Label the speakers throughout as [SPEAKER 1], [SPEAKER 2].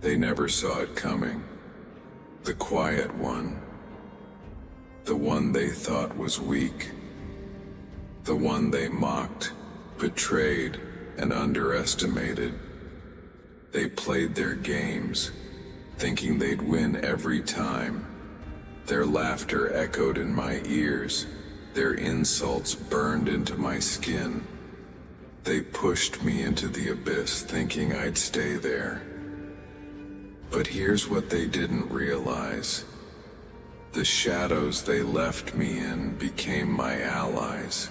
[SPEAKER 1] They never saw it coming. The quiet one. The one they thought was weak. The one they mocked, betrayed, and underestimated. They played their games, thinking they'd win every time. Their laughter echoed in my ears. Their insults burned into my skin. They pushed me into the abyss, thinking I'd stay there. But here's what they didn't realize. The shadows they left me in became my allies.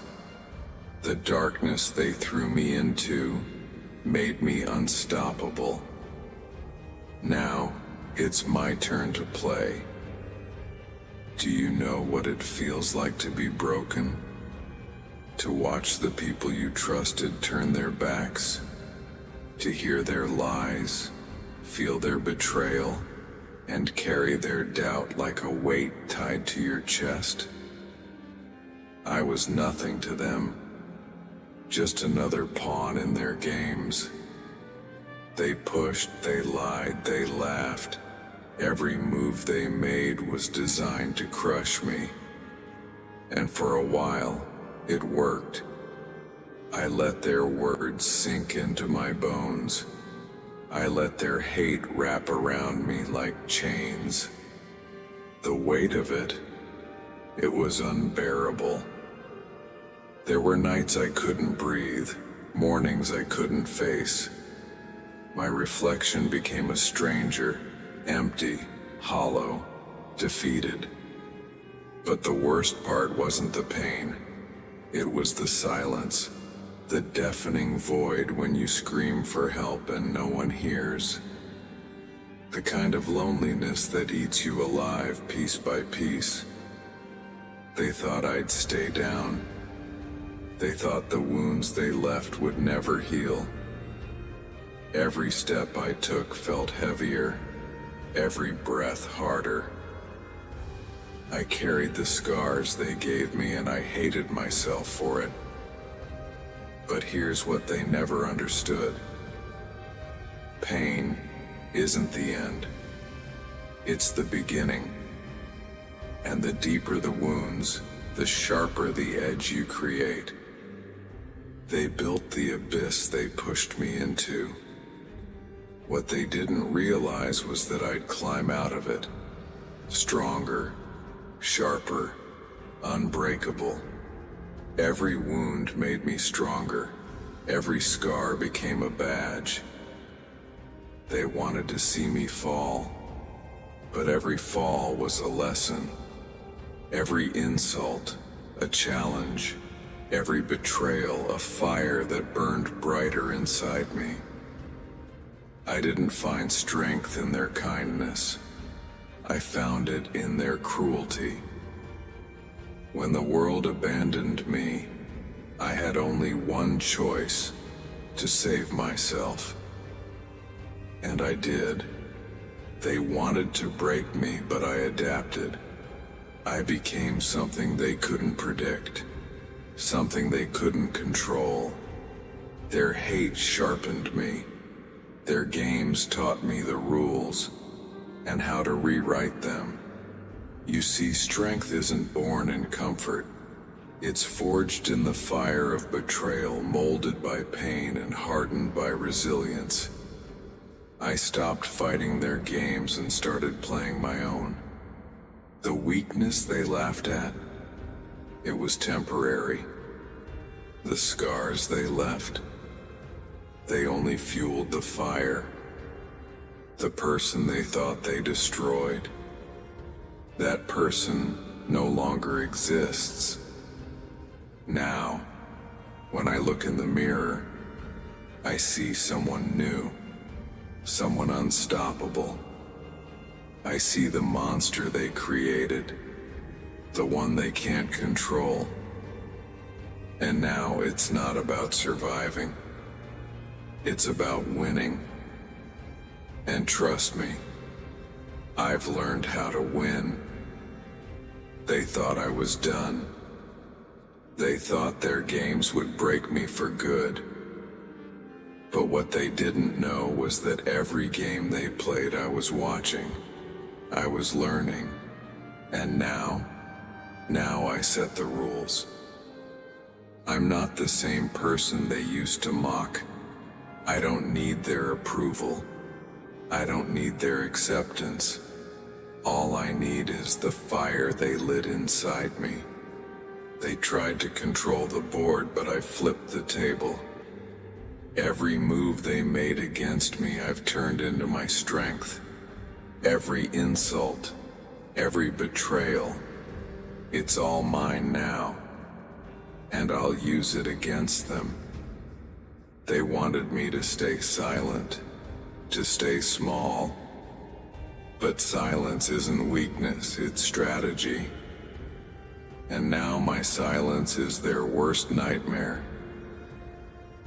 [SPEAKER 1] The darkness they threw me into made me unstoppable. Now, it's my turn to play. Do you know what it feels like to be broken? To watch the people you trusted turn their backs? To hear their lies, feel their betrayal, and carry their doubt like a weight tied to your chest? I was nothing to them, just another pawn in their games. They pushed, they lied, they laughed. Every move they made was designed to crush me. And for a while, it worked. I let their words sink into my bones. I let their hate wrap around me like chains. The weight of it, it was unbearable. There were nights I couldn't breathe, mornings I couldn't face. My reflection became a stranger, empty, hollow, defeated. But the worst part wasn't the pain. It was the silence, the deafening void when you scream for help and no one hears. The kind of loneliness that eats you alive piece by piece. They thought I'd stay down. They thought the wounds they left would never heal. Every step I took felt heavier, every breath harder. I carried the scars they gave me and I hated myself for it. But here's what they never understood. Pain isn't the end. It's the beginning. And the deeper the wounds, the sharper the edge you create. They built the abyss they pushed me into. What they didn't realize was that I'd climb out of it, stronger, sharper, unbreakable. Every wound made me stronger. Every scar became a badge. They wanted to see me fall, but every fall was a lesson. Every insult, a challenge. Every betrayal, a fire that burned brighter inside me. I didn't find strength in their kindness. I found it in their cruelty. When the world abandoned me, I had only one choice: to save myself. And I did. They wanted to break me, but I adapted. I became something they couldn't predict, something they couldn't control. Their hate sharpened me. Their games taught me the rules and how to rewrite them. You see, strength isn't born in comfort. It's forged in the fire of betrayal, molded by pain and hardened by resilience. I stopped fighting their games and started playing my own. The weakness they laughed at, it was temporary. The scars they left, they only fueled the fire. The person they thought they destroyed, that person no longer exists. Now, when I look in the mirror, I see someone new, someone unstoppable. I see the monster they created, the one they can't control. And now it's not about surviving. It's about winning. And trust me, I've learned how to win. They thought I was done. They thought their games would break me for good. But what they didn't know was that every game they played I was watching, I was learning, and now I set the rules. I'm not the same person they used to mock. I don't need their approval. I don't need their acceptance. All I need is the fire they lit inside me. They tried to control the board, but I flipped the table. Every move they made against me I've turned into my strength. Every insult, every betrayal, it's all mine now, and I'll use it against them. They wanted me to stay silent, to stay small. But silence isn't weakness, it's strategy. And now my silence is their worst nightmare.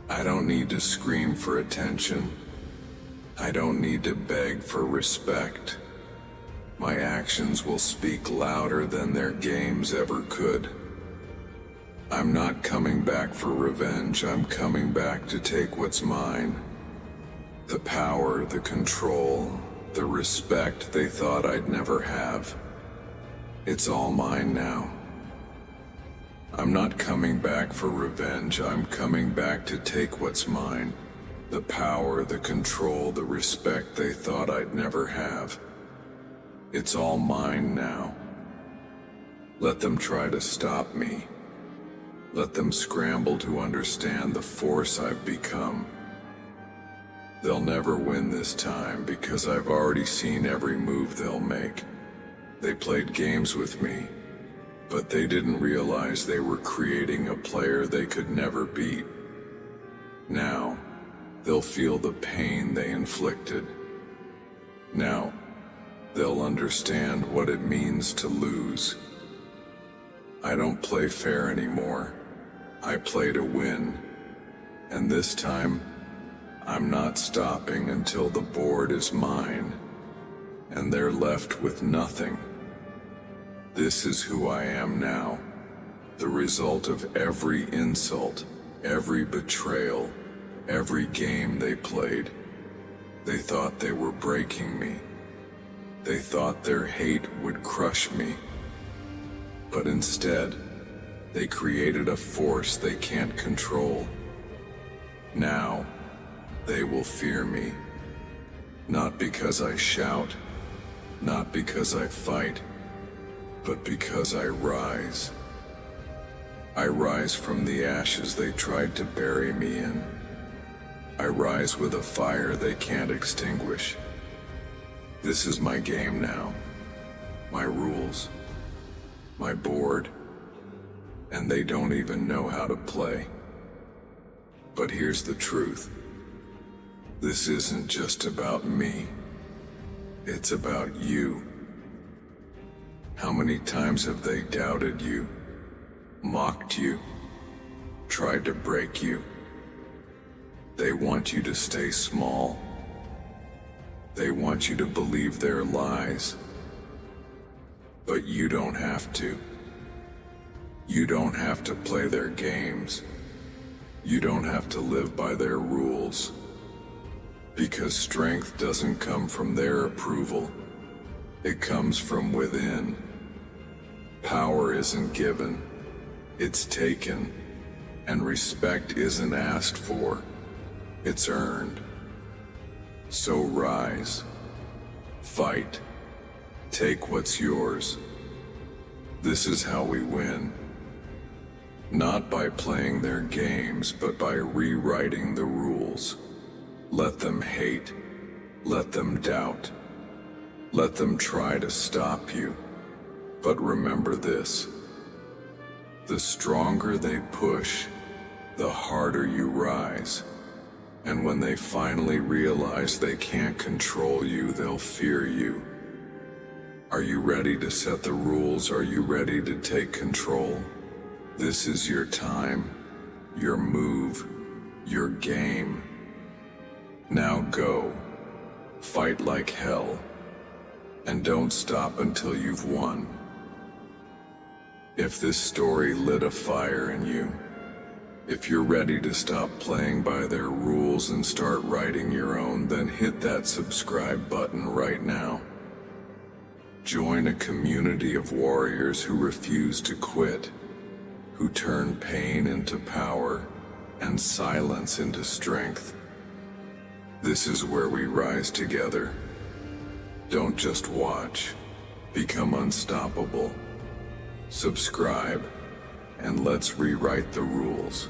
[SPEAKER 1] I don't need to scream for attention. I don't need to beg for respect. My actions will speak louder than their games ever could. I'm not coming back for revenge, I'm coming back to take what's mine. The power, the control, the respect they thought I'd never have. It's all mine now. I'm not coming back for revenge, I'm coming back to take what's mine. The power, the control, the respect they thought I'd never have. It's all mine now. Let them try to stop me. Let them scramble to understand the force I've become. They'll never win this time because I've already seen every move they'll make. They played games with me, but they didn't realize they were creating a player they could never beat. Now, they'll feel the pain they inflicted. Now, they'll understand what it means to lose. I don't play fair anymore. I play to win. And this time, I'm not stopping until the board is mine, and they're left with nothing. This is who I am now, the result of every insult, every betrayal, every game they played. They thought they were breaking me. They thought their hate would crush me. But instead, they created a force they can't control. Now, they will fear me. Not because I shout, not because I fight, but because I rise. I rise from the ashes they tried to bury me in. I rise with a fire they can't extinguish. This is my game now, my rules, my board, and they don't even know how to play. But here's the truth. This isn't just about me. It's about you. How many times have they doubted you, mocked you, tried to break you? They want you to stay small. They want you to believe their lies. But you don't have to. You don't have to play their games. You don't have to live by their rules. Because strength doesn't come from their approval. It comes from within. Power isn't given, it's taken. And respect isn't asked for, it's earned. So rise, fight, take what's yours. This is how we win. Not by playing their games, but by rewriting the rules. Let them hate, let them doubt, let them try to stop you. But remember this, the stronger they push, the harder you rise. And when they finally realize they can't control you, they'll fear you. Are you ready to set the rules? Are you ready to take control? This is your time, your move, your game. Now go, fight like hell, and don't stop until you've won. If this story lit a fire in you, If you're ready to stop playing by their rules and start writing your own, then hit that subscribe button right now. Join a community of warriors who refuse to quit, who turn pain into power and silence into strength. This is where we rise together. Don't just watch, become unstoppable. Subscribe, and let's rewrite the rules.